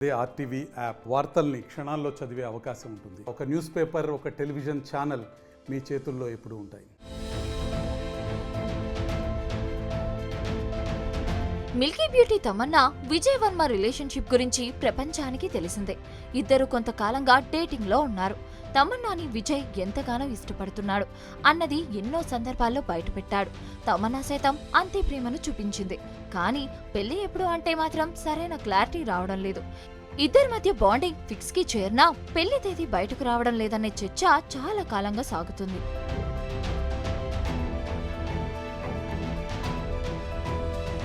అదే RTV app వార్తల్ని క్షణాల్లో చదివే అవకాశం ఉంటుంది. ఒక న్యూస్ పేపర్, ఒక టెలివిజన్ ఛానల్ మీ చేతుల్లో ఎప్పుడూ ఉంటాయి. Milky beauty Tamannaah Vijay Varma relationship గురించి ప్రపంచానికి తెలిసిందే. ఇద్దరు కొంతకాలంగా డేటింగ్ లో ఉన్నారు. తమన్నాని విజయ్ ఎంతగానో ఇష్టపడుతున్నాడు అన్నది ఎన్నో సందర్భాల్లో బయటపెట్టాడు. తమన్నా సైతం అంతే ప్రేమను చూపించింది. కానీ పెళ్లి ఎప్పుడు అంటే మాత్రం సరైన క్లారిటీ రావడం లేదు. ఇద్దరి మధ్య బాండింగ్ ఫిక్స్ కి చేరినా పెళ్లి తేదీ బయటకు రావడం లేదనే చర్చ చాలా కాలంగా సాగుతుంది.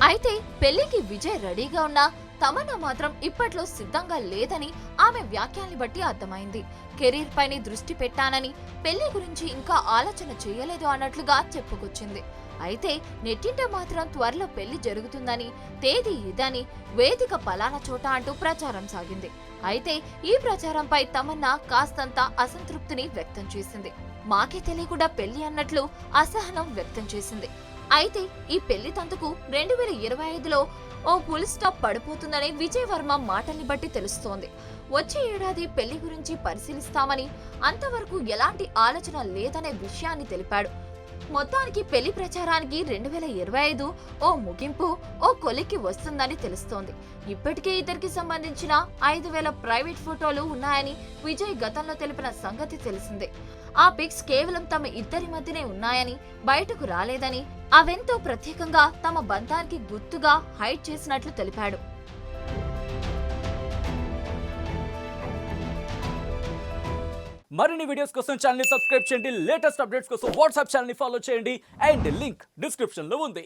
అయితే పెళ్లికి విజయ్ రెడీగా ఉన్నా తమన్నా మాత్రం ఇప్పట్లో సిద్ధంగా లేదని ఆమె వ్యాఖ్యల్ని బట్టి అర్థమైంది. కెరీర్ పైన దృష్టి పెట్టానని, పెళ్లి గురించి ఇంకా ఆలోచన చేయలేదు అన్నట్లుగా చెప్పుకొచ్చింది. అయితే నెట్టింట మాత్రం త్వరలో పెళ్లి జరుగుతుందని, తేదీ ఇదని, వేదిక పలానా చోట అంటూ ప్రచారం సాగింది. అయితే ఈ ప్రచారంపై తమన్నా కాస్తంత అసంతృప్తిని వ్యక్తం చేసింది. మాకే తెలియకుండా పెళ్లి అన్నట్లు అసహనం వ్యక్తం చేసింది. అయితే ఈ పెళ్లి తంతుకు 2025లో ఓ ఫుల్ స్టాప్ పడిపోతుందని విజయ్ వర్మ మాటల్ని బట్టి తెలుస్తోంది. వచ్చే ఏడాది పెళ్లి గురించి పరిశీలిస్తామని, అంతవరకు ఎలాంటి ఆలోచన లేదనే విషయాన్ని తెలిపాడు. మొత్తానికి పెళ్లి ప్రచారానికి 2025 ఓ ముగింపు, ఓ కొలిక్కి వస్తుందని తెలుస్తోంది. ఇప్పటికే ఇద్దరికి సంబంధించిన 5000 ప్రైవేట్ ఫోటోలు ఉన్నాయని విజయ్ గతంలో తెలిపిన సంగతి తెలిసిందే. ఆ పిక్స్ కేవలం తమ ఇద్దరి మధ్యనే ఉన్నాయని, బయటకు రాలేదని, అవెంతో ప్రత్యేకంగా తమ బంధానికి గుర్తుగా హైడ్ చేసినట్లు తెలిపాడు. మరిన్ని వీడియోస్ కోసం ఛానల్ ని సబ్స్క్రైబ్ చేయండి. లేటెస్ట్ అప్డేట్స్ కోసం వాట్సాప్ ఛానల్ ని ఫాలో చేయండి. అండ్ లింక్ డిస్క్రిప్షన్ లో ఉంది.